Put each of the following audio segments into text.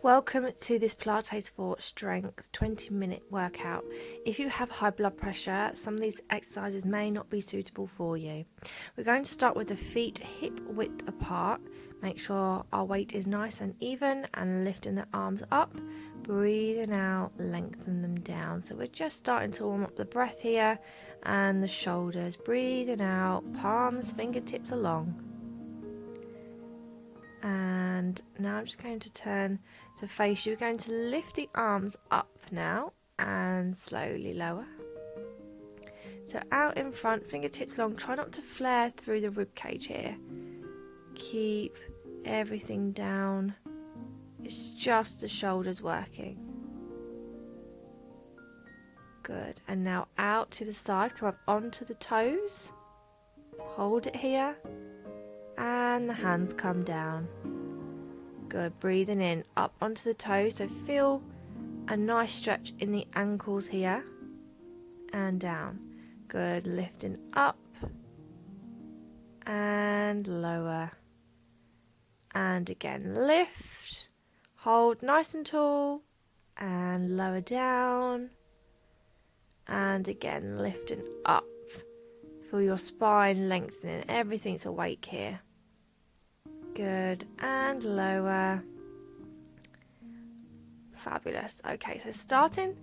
Welcome to this Pilates for Strength 20-minute workout. If you have high blood pressure, some of these exercises may not be suitable for you. We're going to start with the feet hip width apart. Make sure our weight is nice and even and lifting the arms up. Breathing out, lengthen them down. So we're just starting to warm up the breath here and the shoulders. Breathing out, palms, fingertips along. And now I'm just going to turn to face you. We're going to lift the arms up now and slowly lower. So out in front, fingertips long. Try not to flare through the rib cage here. Keep everything down. It's just the shoulders working. Good. And now out to the side. Come up onto the toes. Hold it here. And the hands come down. Good, breathing in, up onto the toes, so feel a nice stretch in the ankles here, and down. Good, lifting up, and lower, and again, lift, hold nice and tall, and lower down, and again, lifting up. Feel your spine lengthening, everything's awake here. Good, and lower. Fabulous. Okay, so starting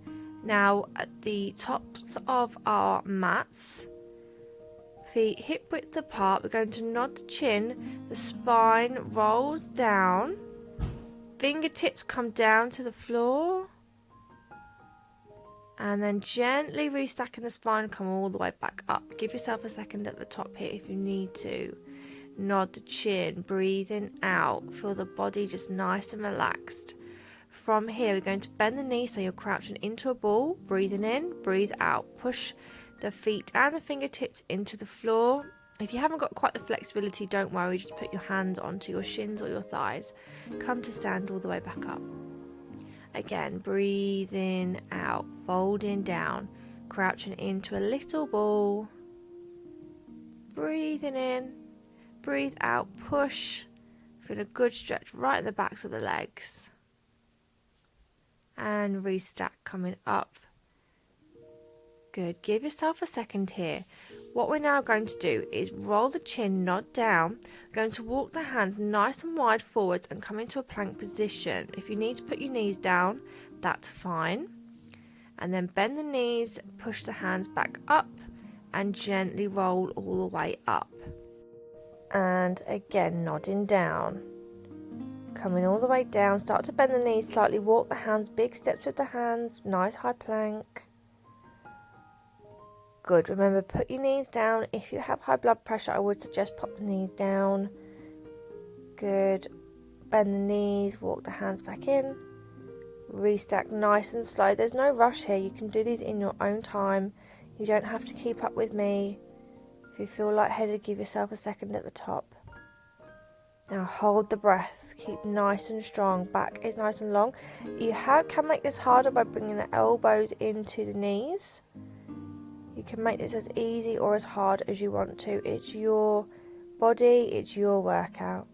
now at the tops of our mats, feet hip width apart, we're going to nod the chin, the spine rolls down, fingertips come down to the floor, and then gently restacking the spine, come all the way back up. Give yourself a second at the top here if you need to. Nod the chin, breathing out, feel the body just nice and relaxed. From here we're going to bend the knees so you're crouching into a ball, breathing in, breathe out, push the feet and the fingertips into the floor. If you haven't got quite the flexibility, don't worry, just put your hands onto your shins or your thighs. Come to stand all the way back up. Again, breathing out, folding down, crouching into a little ball, breathing in. Breathe out, push, feel a good stretch right in the backs of the legs. And restack coming up. Good, give yourself a second here. What we're now going to do is roll the chin, nod down. We're going to walk the hands nice and wide forwards and come into a plank position. If you need to put your knees down, that's fine. And then bend the knees, push the hands back up and gently roll all the way up. And again, nodding down. Coming all the way down, start to bend the knees slightly, walk the hands, big steps with the hands, nice high plank. Good, remember put your knees down. If you have high blood pressure, I would suggest pop the knees down. Good, bend the knees, walk the hands back in. Restack nice and slow. There's no rush here, you can do these in your own time. You don't have to keep up with me. If you feel lightheaded, give yourself a second at the top. Now hold the breath, keep nice and strong, back is nice and long. You can make this harder by bringing the elbows into the knees. You can make this as easy or as hard as you want to. It's your body, it's your workout.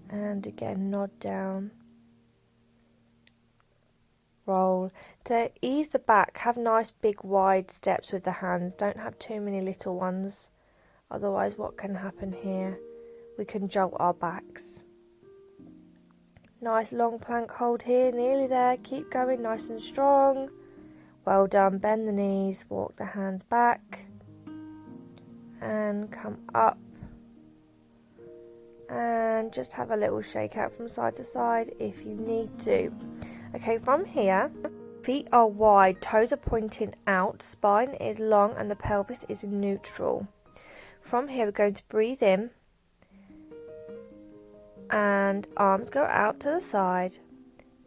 And again, nod down. Roll. To ease the back, have nice big wide steps with the hands. Don't have too many little ones. Otherwise, what can happen here? We can jolt our backs. Nice long plank hold here, nearly there. Keep going nice and strong. Well done. Bend the knees, walk the hands back. And come up. And just have a little shake out from side to side if you need to. Okay, from here, feet are wide, toes are pointing out, spine is long and the pelvis is neutral. From here, we're going to breathe in and arms go out to the side.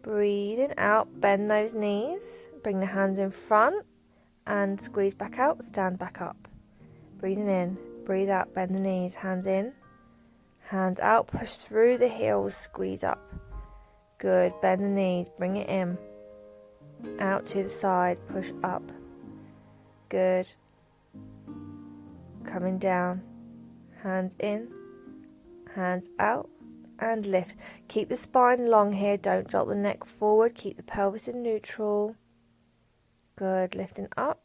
Breathing out, bend those knees, bring the hands in front and squeeze back out, stand back up. Breathing in, breathe out, bend the knees, hands in, hands out, push through the heels, squeeze up. Good, bend the knees, bring it in, out to the side, push up. Good, coming down, hands in, hands out, and lift. Keep the spine long here, don't jolt the neck forward, keep the pelvis in neutral. Good, lifting up.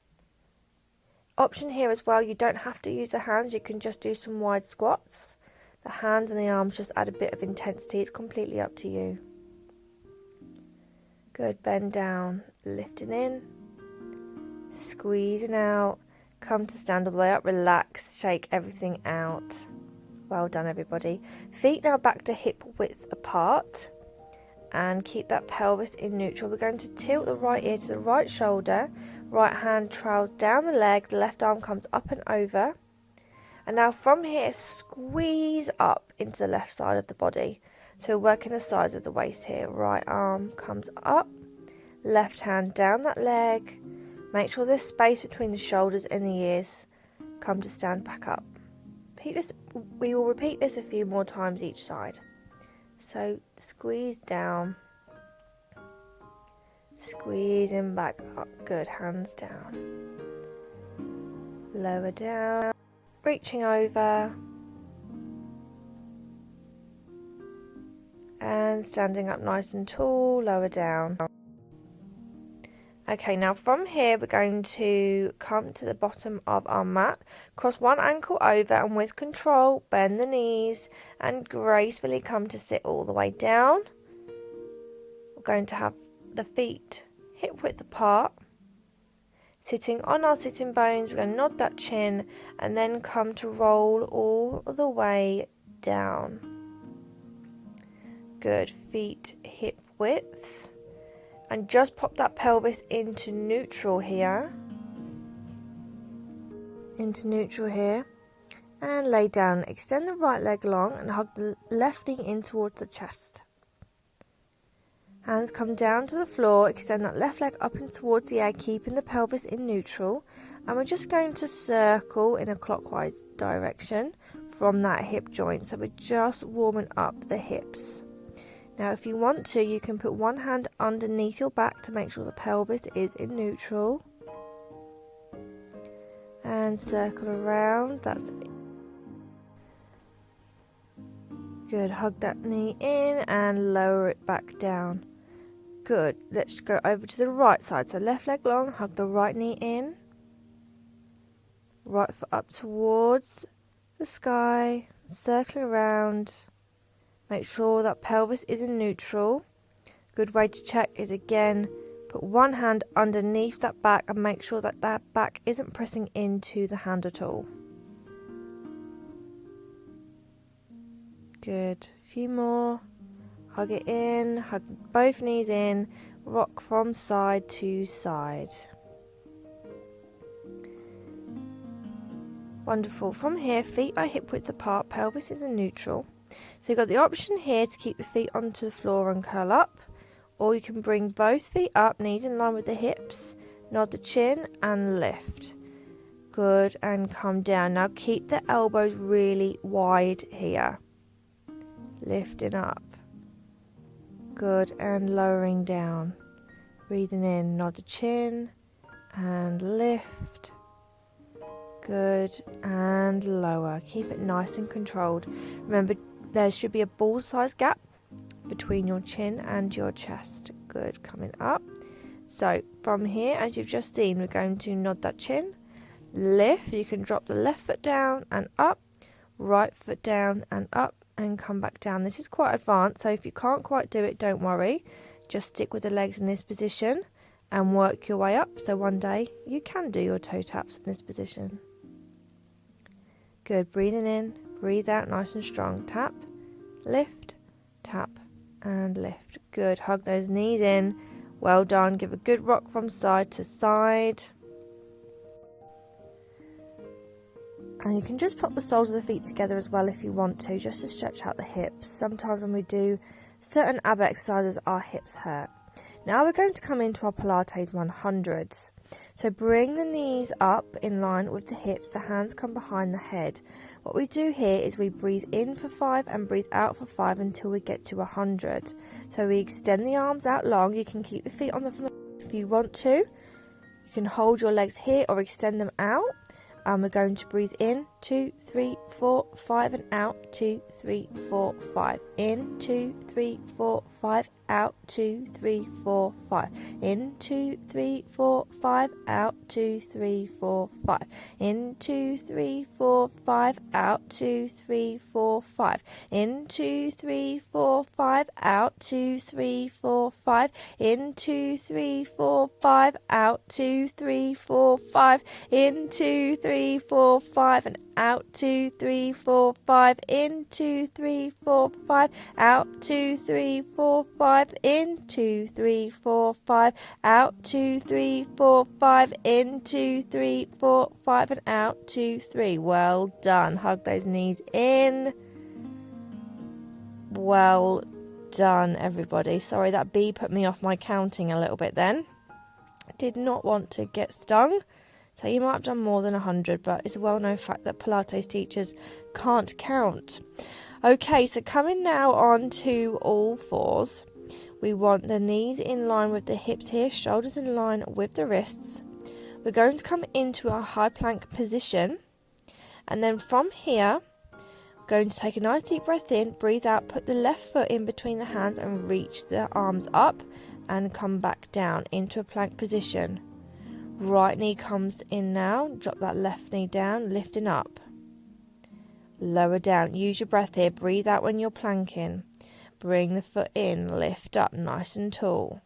Option here as well, you don't have to use the hands, you can just do some wide squats. The hands and the arms just add a bit of intensity, it's completely up to you. Good, bend down, lifting in, squeezing out, come to stand all the way up, relax, shake everything out. Well done everybody. Feet now back to hip width apart and keep that pelvis in neutral. We're going to tilt the right ear to the right shoulder, right hand trails down the leg, the left arm comes up and over. And now from here, squeeze up into the left side of the body. So we're working the sides of the waist here. Right arm comes up, left hand down that leg. Make sure there's space between the shoulders and the ears. Come to stand back up. We will repeat this a few more times each side. So squeeze down, squeezing back up. Good, hands down. Lower down, reaching over. And standing up nice and tall, lower down. Okay, now from here we're going to come to the bottom of our mat, cross one ankle over and with control bend the knees and gracefully come to sit all the way down. We're going to have the feet hip width apart, sitting on our sitting bones. We're going to nod that chin and then come to roll all the way down. Good, feet hip width. And just pop that pelvis into neutral here. Into neutral here. And lay down. Extend the right leg long and hug the left knee in towards the chest. Hands come down to the floor. Extend that left leg up and towards the air, keeping the pelvis in neutral. And we're just going to circle in a clockwise direction from that hip joint. So we're just warming up the hips. Now if you want to, you can put one hand underneath your back to make sure the pelvis is in neutral. And circle around, that's it. Good, hug that knee in and lower it back down. Good, let's go over to the right side. So left leg long, hug the right knee in. Right foot up towards the sky, circle around. Make sure that pelvis is in neutral. Good way to check is again, put one hand underneath that back and make sure that that back isn't pressing into the hand at all. Good, a few more. Hug it in, hug both knees in, rock from side to side. Wonderful. From here, feet are hip width apart, pelvis is in neutral. So you've got the option here to keep the feet onto the floor and curl up, or you can bring both feet up, knees in line with the hips, nod the chin and lift. Good, and come down. Now keep the elbows really wide here. Lifting up. Good, and lowering down. Breathing in, nod the chin and lift. Good, and lower. Keep it nice and controlled. Remember, there should be a ball-sized gap between your chin and your chest. Good, coming up. So from here, as you've just seen, we're going to nod that chin, lift. You can drop the left foot down and up, right foot down and up, and come back down. This is quite advanced, so if you can't quite do it, don't worry. Just stick with the legs in this position and work your way up. So one day you can do your toe taps in this position. Good, breathing in, breathe out nice and strong. Tap, lift, tap, and lift. Good, hug those knees in. Well done. Give a good rock from side to side. And you can just pop the soles of the feet together as well if you want to, just to stretch out the hips. Sometimes when we do certain ab exercises, our hips hurt. Now we're going to come into our Pilates 100s. So bring the knees up in line with the hips, the hands come behind the head. What we do here is we breathe in for 5 and breathe out for 5 until we get to 100. So we extend the arms out long. You can keep the feet on the floor if you want to. You can hold your legs here or extend them out. And we're going to breathe in 2, 3, 4, 5, and out, 2, 3, 4, 5, in, 2, 3, 4, 5, out, 2, 3, 4, 5, in, 2, 3, 4, 5, out, 2, 3, 4, 5, in, 2, 3, 4, 5, out, 2, 3, 4, 5, in, 2, 3, 4, 5, out, 2, 3, 4, 5, in, 2, 3, 4, 5, out, 2, 3, 4, 5, in, 2, 3, 4, 5, and out, 2, 3, 4, 5, in, 2, 3, 4, 5, out, 2, 3, 4, 5, in, 2, 3, 4, 5, out, 2, 3, 4, 5, in, 2, 3, 4, 5, and out, 2, 3. Well done. Hug those knees in. Well done, everybody. Sorry, that bee put me off my counting a little bit then. Did not want to get stung. So you might have done more than 100, but it's a well-known fact that Pilates teachers can't count. Okay, so coming now on to all fours. We want the knees in line with the hips here, shoulders in line with the wrists. We're going to come into our high plank position. And then from here, we're going to take a nice deep breath in, breathe out, put the left foot in between the hands and reach the arms up and come back down into a plank position. Right knee comes in now, drop that left knee down, lifting up. Lower down, use your breath here, breathe out when you're planking. Bring the foot in, lift up nice and tall.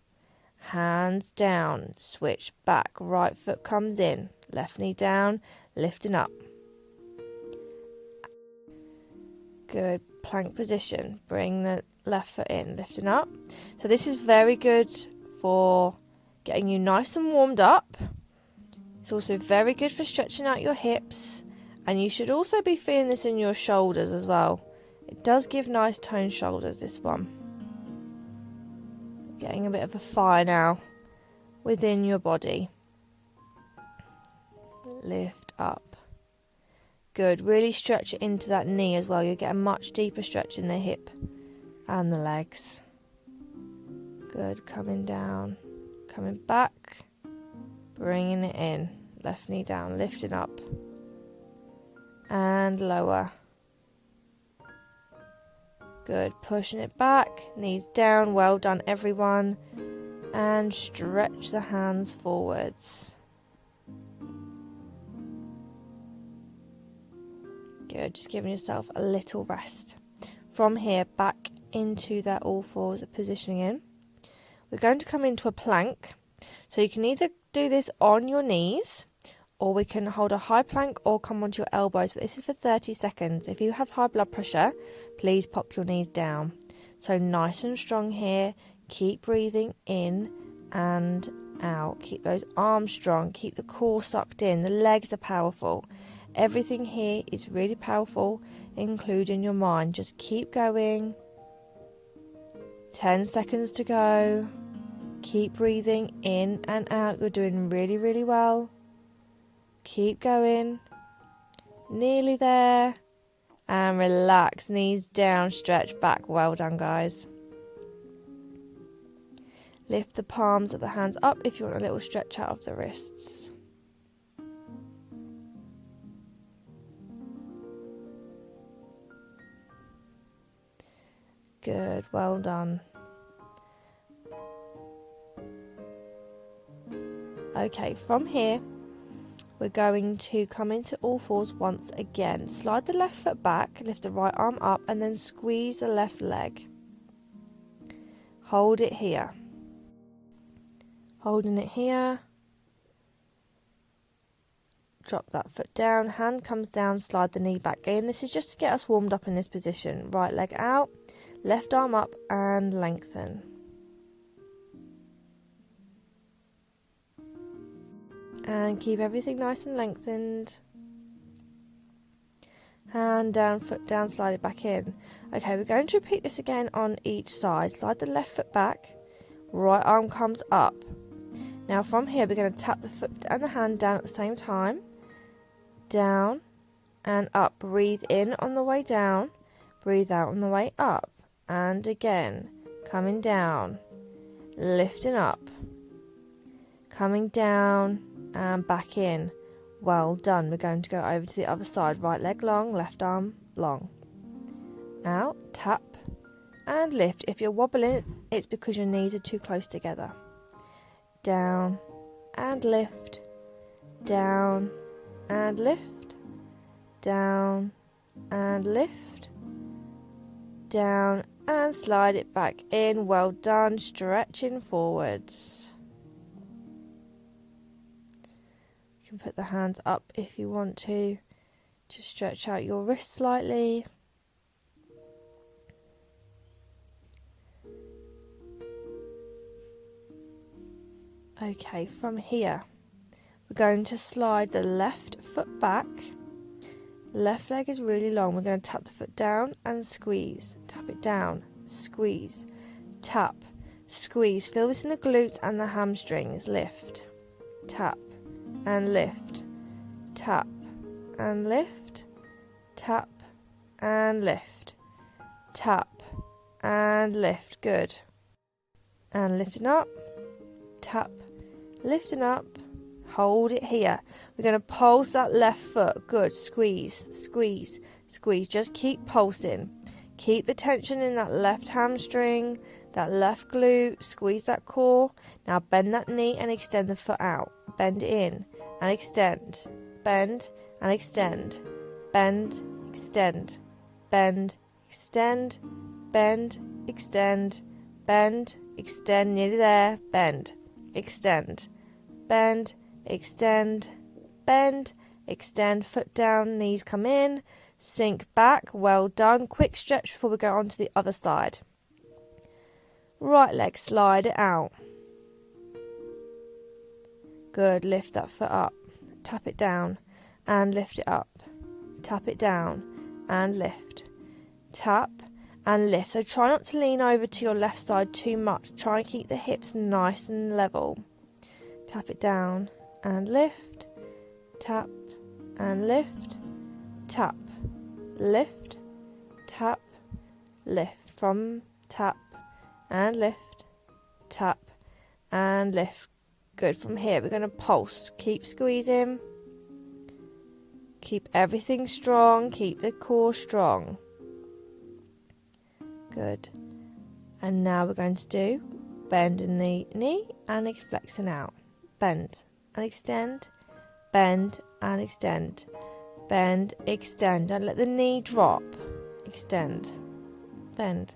Hands down, switch back, right foot comes in, left knee down, lifting up. Good, plank position, bring the left foot in, lifting up. So this is very good for getting you nice and warmed up. It's also very good for stretching out your hips, and you should also be feeling this in your shoulders as well. It does give nice toned shoulders, this one. Getting a bit of a fire now within your body. Lift up. Good, really stretch it into that knee as well. You'll get a much deeper stretch in the hip and the legs. Good, coming down, coming back. Bringing it in, left knee down, lifting up and lower. Good, pushing it back, knees down, well done everyone. And stretch the hands forwards. Good, just giving yourself a little rest. From here, back into that all fours positioning in. We're going to come into a plank. So you can either do this on your knees, or we can hold a high plank or come onto your elbows, but this is for 30 seconds. If you have high blood pressure, please pop your knees down. So nice and strong here. Keep breathing in and out. Keep those arms strong. Keep the core sucked in. The legs are powerful. Everything here is really powerful, including your mind. Just keep going. 10 seconds to go. Keep breathing in and out. You're doing really, really well. Keep going. Nearly there. And relax. Knees down, stretch back. Well done, guys. Lift the palms of the hands up if you want a little stretch out of the wrists. Good. Well done. Okay, from here, we're going to come into all fours once again. Slide the left foot back, lift the right arm up, and then squeeze the left leg. Hold it here. Holding it here. Drop that foot down, hand comes down, slide the knee back in. This is just to get us warmed up in this position. Right leg out, left arm up, and lengthen. And keep everything nice and lengthened. Hand down, foot down, slide it back in. Okay, we're going to repeat this again on each side. Slide the left foot back, right arm comes up. Now from here, we're going to tap the foot and the hand down at the same time. Down and up. Breathe in on the way down, breathe out on the way up. And again, coming down, lifting up, coming down, and back in. Well done. We're going to go over to the other side. Right leg long, left arm long. Out, tap and lift. If you're wobbling, it's because your knees are too close together. Down and lift. Down and lift. Down and lift. Down and slide it back in. Well done. Stretching forwards. You can put the hands up if you want to stretch out your wrists slightly. Okay, from here, we're going to slide the left foot back. Left leg is really long. We're going to tap the foot down and squeeze. Tap it down, squeeze, tap, squeeze. Feel this in the glutes and the hamstrings. Lift, tap, and lift, tap, and lift, tap, and lift, tap, and lift. Good. And lifting up, tap, lifting up, hold it here. We're going to pulse that left foot. Good. Squeeze, squeeze, squeeze. Just keep pulsing. Keep the tension in that left hamstring, that left glute. Squeeze that core. Now bend that knee and extend the foot out. Bend in and extend. Bend and extend. Bend, extend. Bend, extend. Bend, extend. Bend, extend. Nearly there. Bend, extend. Bend, extend, bend, extend, foot down, knees come in, sink back. Well done. Quick stretch before we go on to the other side. Right leg, slide it out. Good. Lift that foot up, tap it down and lift it up. Tap it down and lift. Tap and lift. So try not to lean over to your left side too much. Try and keep the hips nice and level. Tap it down and lift, tap and lift, tap, lift, tap, lift. From tap and lift, tap and lift. Good. From here we're going to pulse. Keep squeezing. Keep everything strong. Keep the core strong. Good. And now we're going to do bending the knee and flexing out. Bend and extend, bend and extend, bend, extend. Don't let the knee drop. Extend, bend,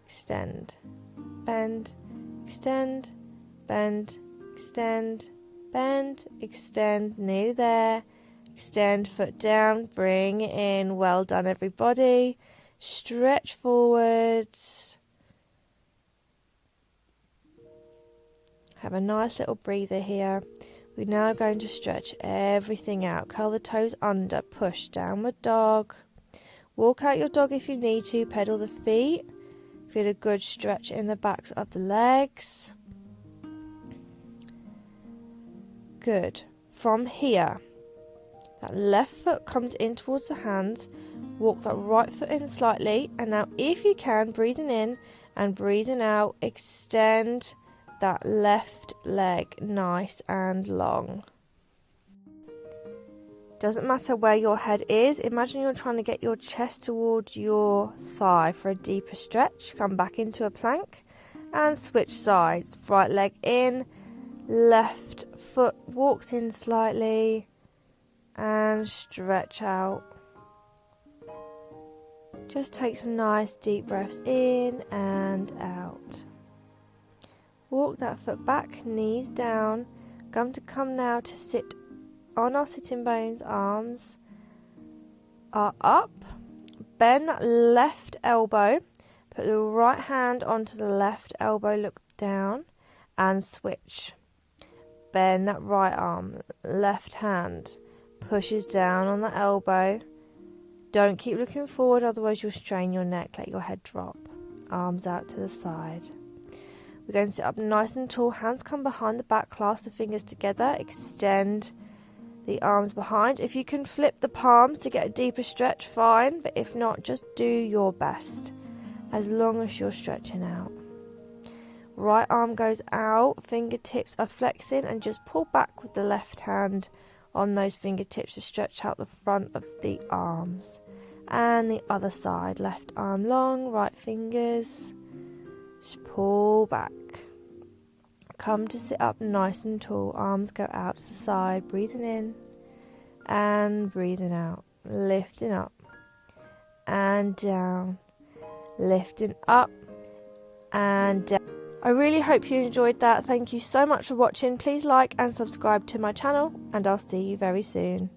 extend, bend, extend, bend, extend, bend, extend. Nearly there. Extend, foot down, bring it in. Well done, everybody. Stretch forwards. Have a nice little breather here. We're now going to stretch everything out. Curl the toes under, push, downward dog. Walk out your dog if you need to. Pedal the feet. Feel a good stretch in the backs of the legs. Good. From here, that left foot comes in towards the hands. Walk that right foot in slightly. And now if you can, breathing in and breathing out, extend that left leg nice and long. Doesn't matter where your head is. Imagine you're trying to get your chest towards your thigh for a deeper stretch. Come back into a plank and switch sides. Right leg in, left foot walks in slightly and stretch out. Just take some nice deep breaths in and out. Walk that foot back, knees down. Going to come now to sit on our sitting bones. Arms are up. Bend that left elbow. Put the right hand onto the left elbow. Look down and switch. Bend that right arm. Left hand pushes down on the elbow. Don't keep looking forward, otherwise you'll strain your neck. Let your head drop. Arms out to the side. We're going to sit up nice and tall. Hands come behind the back. Clasp the fingers together. Extend the arms behind. If you can flip the palms to get a deeper stretch, fine. But if not, just do your best as long as you're stretching out. Right arm goes out. Fingertips are flexing and just pull back with the left hand on those fingertips to stretch out the front of the arms. And the other side, left arm long, right fingers, just pull back. Come to sit up nice and tall, arms go out to the side, breathing in and breathing out, lifting up and down, lifting up and down. I really hope you enjoyed that. Thank you so much for watching. Please like and subscribe to my channel, and I'll see you very soon.